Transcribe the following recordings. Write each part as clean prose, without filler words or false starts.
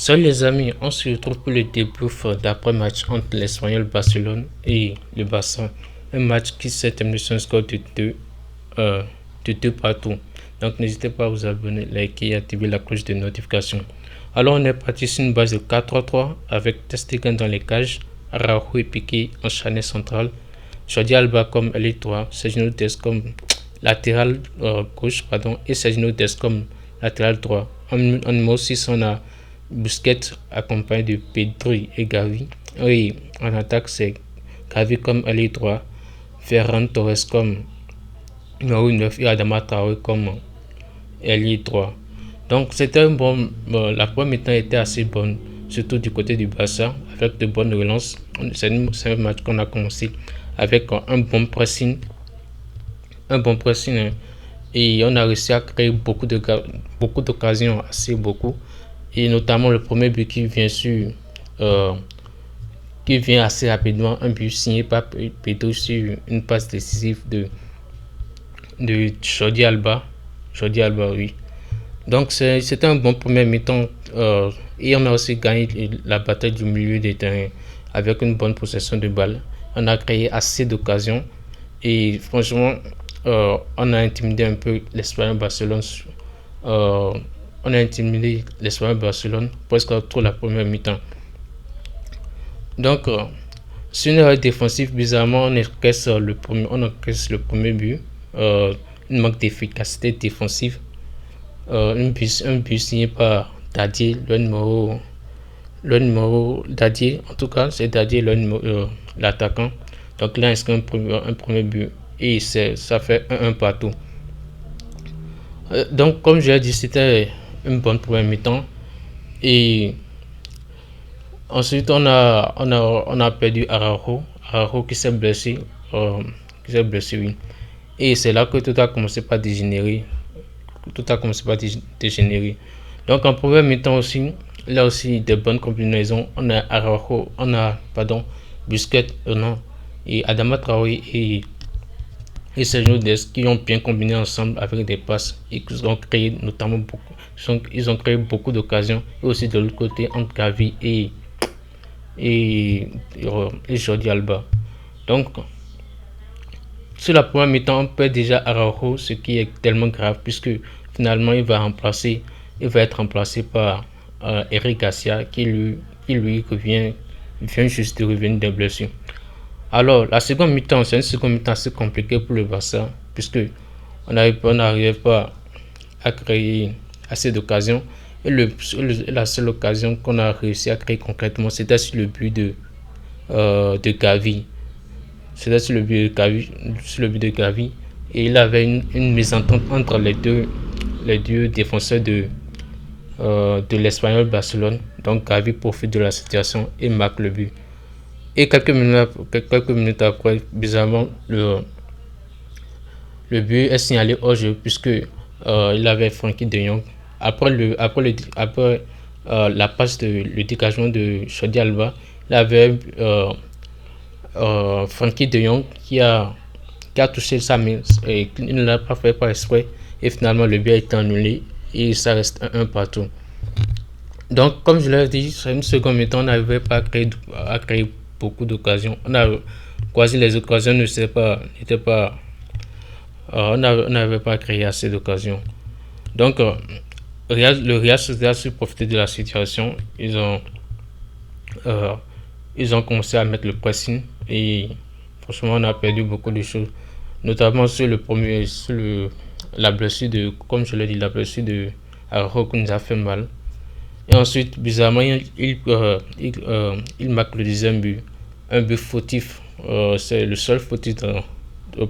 Salut les amis, on se retrouve pour le débrief d'après-match entre l'Espagnol Barcelone et le Barça. Un match qui s'est terminé sur un score de 2 partout. Donc n'hésitez pas à vous abonner, liker et activer la cloche de notification. Alors on est parti sur une base de 4-3-3 avec Ter Stegen dans les cages, Araujo et Piqué en charnière centrale, Jordi Alba comme ailier droit, Sergio Dest comme latéral gauche et Sergio Dest comme latéral droit. En numéro 6 on a Busquets accompagné de Pedri et Gavi. Oui, en attaque, c'est Gavi comme ailier droit, Ferran Torres comme numéro 9 et Adama Traoré comme ailier droit. Donc, c'était un bon. La première mi-temps était assez bonne, surtout du côté du Barça, avec de bonnes relances. C'est un match qu'on a commencé avec un bon pressing. Un bon pressing. Et on a réussi à créer beaucoup d'occasions, assez beaucoup. Et notamment le premier but qui vient assez rapidement, un but signé par Pedro sur une passe décisive de Jordi Alba. Jordi Alba, oui. Donc c'était un bon premier mi-temps et on a aussi gagné la bataille du milieu des terrains avec une bonne possession de balle. On a créé assez d'occasions et franchement, on a intimidé un peu l'Espagnol Barcelone. Euh, on a intimidé l'Espagnol Barcelone presque toute la première mi-temps. Donc, sur une erreur défensive, bizarrement, on encaisse le premier but. Une manque d'efficacité défensive. Un but signé par Dadier, le numéro Dadier, en tout cas, c'est Dadier l'attaquant. Donc là, il un premier but et ça fait 1-1 partout. Donc, comme je l'ai dit, c'était une bonne première mi-temps. Et ensuite, on a perdu Araujo qui s'est blessé. Oui. Et c'est là que tout a commencé par dégénérer. Donc, en première mi-temps aussi, là aussi, des bonnes combinaisons. On a Araujo, Busquets, et Adama Traoré et Sergio Dest qui ont bien combiné ensemble avec des passes et qui ont créé notamment ils ont créé beaucoup d'occasions. Et aussi de l'autre côté, entre Gavi et Jordi Alba. Donc, sur la première mi-temps, on perd déjà Araujo, ce qui est tellement grave puisque finalement il va être remplacé par Eric Garcia qui lui vient juste de revenir de blessure. Alors, la seconde mi-temps, c'est une seconde mi-temps assez compliquée pour le Barça puisque on n'arrivait pas à créer assez d'occasions. Et la seule occasion qu'on a réussi à créer concrètement, c'était sur le but de Gavi. C'était sur le but de Gavi. Et il avait une mésentente entre les deux défenseurs de l'Espagnol Barcelone. Donc Gavi profite de la situation et marque le but. Et quelques minutes après, bizarrement, le but est signalé hors jeu puisque il avait Frenkie de Jong. Après la passe le dégagement de Jordi Alba, il avait Frenkie de Jong qui a touché sa main et il ne l'a pas fait par exprès. Et finalement, le but a été annulé et ça reste 1-1 partout. Donc, comme je l'ai dit, sur une seconde mi-temps, on n'arrivait pas à créer beaucoup d'occasions. Quasi les occasions n'étaient pas. On n'avait pas créé assez d'occasions. Donc, le Real Sociedad a su profiter de la situation. Ils ont commencé à mettre le pressing et franchement, on a perdu beaucoup de choses, notamment sur la blessure comme je l'ai dit, la blessure de Araujo qui nous a fait mal. Et ensuite, bizarrement, il marque le deuxième but, un but fautif. C'est le seul fautif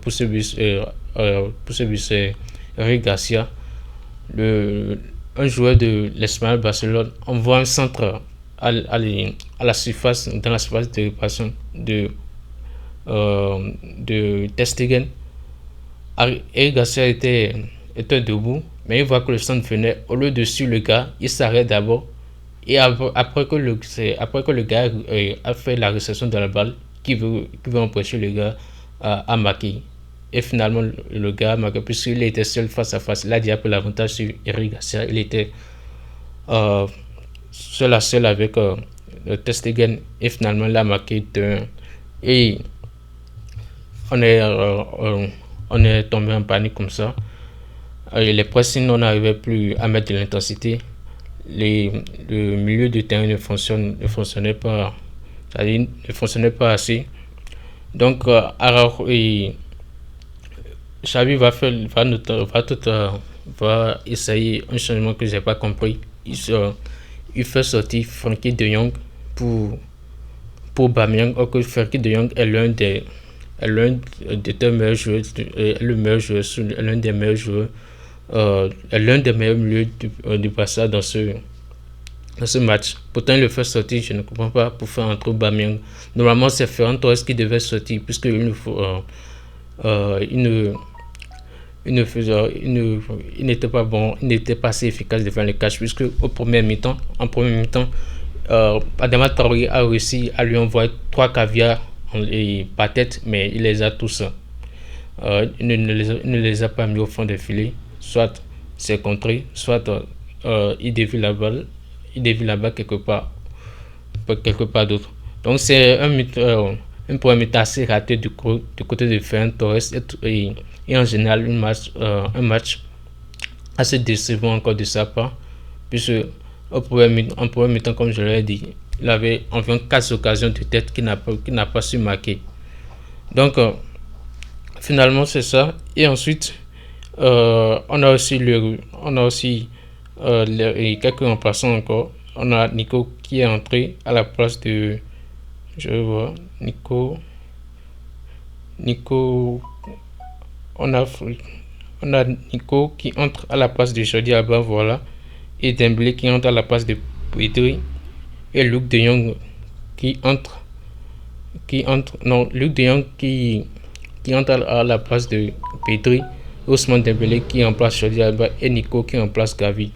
pour ce but. C'est Eric Garcia, un joueur de l'Espagnol Barcelone. On voit un centre à la surface, dans la surface de réparation de Ter Stegen. Eric Garcia était debout, mais il voit que le centre venait. Au lieu de suivre le gars, il s'arrête d'abord. Et après que le gars a fait la réception de la balle, qui veut empêcher le gars à marquer. Et finalement, le gars a marqué puisqu'il était seul face à face. Il a déjà pris l'avantage sur Eric Garcia. Il était seul à seul avec le Ter Stegen, et finalement il a marqué 2-1. Et on est, on est tombé en panique comme ça. Et les pressings, on n'arrivait plus à mettre de l'intensité. Le milieu de terrain ne fonctionnait pas, c'est-à-dire ne fonctionnait pas assez. Donc, Xavi va essayer un changement que j'ai pas compris. Il fait sortir Frankie de Jong pour Bamiyang, or que Frankie de Jong est l'un des deux meilleurs joueurs, le meilleur joueur, l'un des meilleurs joueurs, l'un des meilleurs milieux du Barça dans ce match. Pourtant, il le fait sortir, je ne comprends pas, pour faire entrer Aubameyang. Normalement, c'est Ferran Torres qui devait sortir, puisqu'il ne faut, il n'était pas bon, il n'était pas assez efficace devant les cages, puisque en premier mi-temps, Adama Traoré a réussi à lui envoyer 3 caviars par tête, mais il les a tous. Il ne les a pas mis au fond des filets. Soit c'est contré, soit il dévie la balle, quelque part d'autre. Donc c'est un premier mi-temps assez raté du côté de Ferran Torres et en général un match assez décevant encore de sa part, puisque en premier mi-temps, comme je l'ai dit, il avait environ 4 occasions de tête qu'il n'a pas su marquer. Donc finalement c'est ça. Et ensuite on a aussi quelques remplaçants encore. On a Nico qui est entré à la place de, je vois, Nico, on a Nico qui entre à la place de Jordi Alba, voilà, et Dembélé qui entre à la place de Pedri, et Luc de Jong Luc de Jong qui entre à la place de Pedri, Ousmane Dembélé qui remplace Jordi Alba et Nico qui remplace Gavi.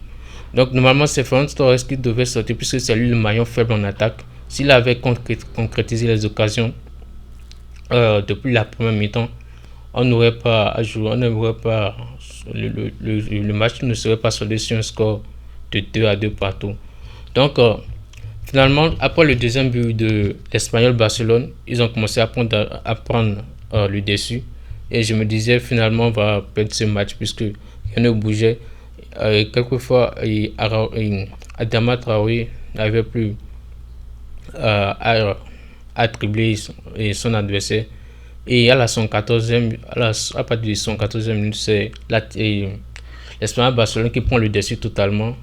Donc normalement c'est Ferran Torres qui devait sortir, puisque c'est lui le maillon faible en attaque. S'il avait concrétisé les occasions depuis la première mi-temps, on n'aurait pas à jouer, le match ne serait pas soldé sur un score de 2-2 partout. Donc finalement, après le deuxième but de l'Espagnol Barcelone, ils ont commencé à prendre le dessus. Et je me disais, finalement, on va perdre ce match, puisque rien ne bougeait. Quelquefois, Adama Traoré n'avait plus à dribbler son adversaire. Et à partir de son 14e minute, c'est l'Espagnol Barcelone qui prend le dessus totalement.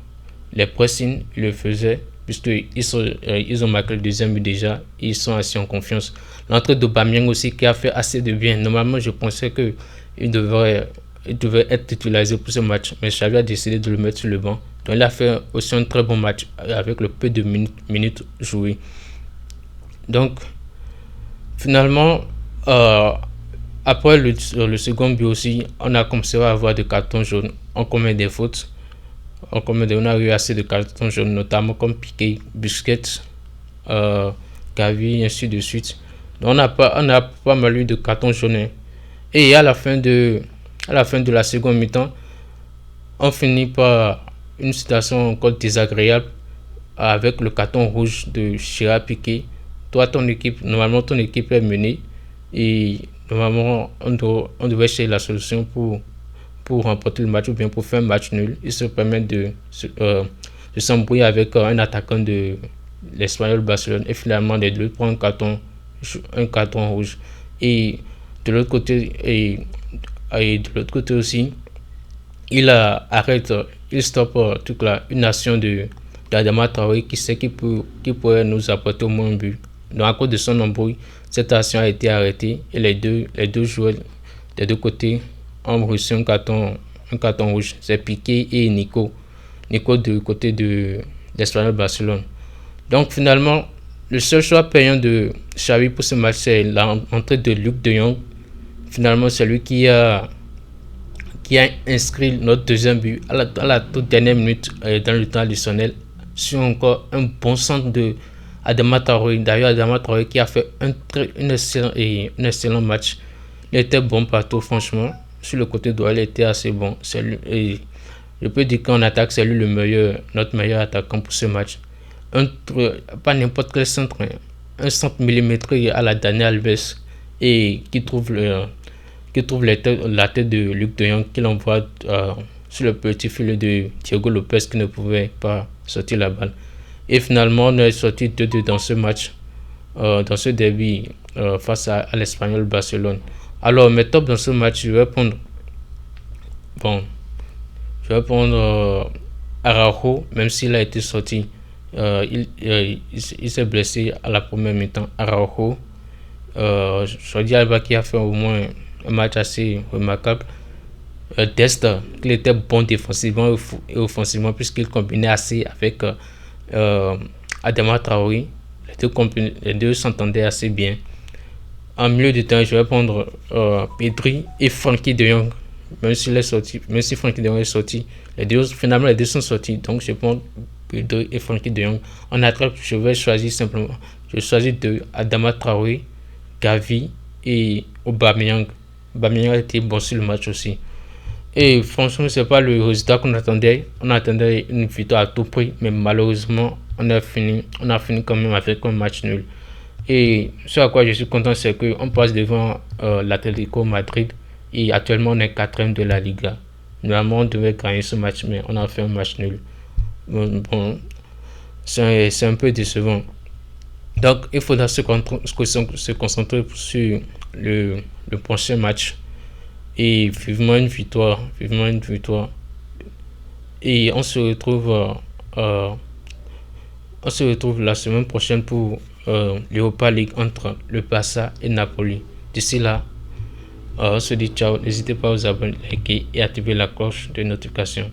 Les pressings, ils le faisaient, puisqu'ils ont marqué le deuxième but déjà. Ils sont assez en confiance. L'entrée d'Aubameyang aussi qui a fait assez de bien. Normalement, je pensais qu'il devait être titularisé pour ce match, mais Xavi a décidé de le mettre sur le banc. Donc il a fait aussi un très bon match avec le peu de minutes jouées. Donc finalement, après le second but aussi, on a commencé à avoir des cartons jaunes. On commet des fautes. On a eu assez de cartons jaunes, notamment comme Piqué, Busquets, Gavi, ainsi de suite. Donc on a pas mal eu de cartons jaunes. Et à la fin de la seconde mi-temps, on finit par une situation encore désagréable avec le carton rouge de Gerard Piqué. Normalement ton équipe est menée et normalement on devait chercher la solution pour remporter le match ou bien pour faire un match nul. Il se permet de s'embrouiller avec un attaquant de l'Espagnol Barcelone, et finalement les deux prennent un carton rouge. Et de l'autre côté aussi, il stoppe une action d'Adama Traoré qui sait qu'il pourrait nous apporter au moins un but. Donc à cause de son embrouille, cette action a été arrêtée et les deux joueurs des deux côtés ont reçu un carton rouge. C'est Piqué et Nico du côté de l'Espagnol Barcelone. Donc finalement, le seul choix payant de Xavi pour ce match, c'est l'entrée de Luc de Jong. Finalement, c'est lui qui a inscrit notre deuxième but à la toute dernière minute dans le temps additionnel, sur encore un bon centre de Adama Traoré. D'ailleurs, Adama Traoré qui a fait un excellent match. Il était bon partout, franchement. Sur le côté droit, il était assez bon. Je peux dire qu'en attaque, c'est lui notre meilleur attaquant pour ce match. pas n'importe quel centre, un centre millimétré à la Dani Alves et qui trouve la tête de Luc de Jong, qu'il envoie sur le petit filet de Thiago Lopez qui ne pouvait pas sortir la balle. Et finalement, on est sorti 2-2 dans ce match, dans ce derby face à l'Espagnol Barcelone. Alors, mes tops dans ce match, je vais prendre Araujo, même s'il a été sorti. Il s'est blessé à la première mi-temps. Araujo, Jordi Alba qui a fait au moins un match assez remarquable. Dest, qu'il était bon défensivement et offensivement puisqu'il combinait assez avec Adama Traoré. Les deux s'entendaient assez bien. En milieu de temps, je vais prendre Pedri et Frenkie de Jong. Même si Frenkie de Jong est sorti, finalement les deux sont sortis. Donc je prends Pedri et Frenkie de Jong. En attaque, je choisis de Adama Traoré, Gavi et Aubameyang. Aubameyang a été bon sur le match aussi. Et franchement, c'est pas le résultat qu'on attendait. On attendait une victoire à tout prix, mais malheureusement, on a fini quand même avec un match nul. Et ce à quoi je suis content, c'est qu'on passe devant l'Atlético Madrid et actuellement on est 4ème de la Liga. Normalement, on devait gagner ce match, mais on a fait un match nul. Bon, c'est un peu décevant. Donc, il faudra se concentrer sur le prochain match. Et vivement une victoire. Et on se retrouve la semaine prochaine pour l'Europa League entre le Barça et Napoli. D'ici là, on se dit ciao. N'hésitez pas à vous abonner, liker et activer la cloche de notification.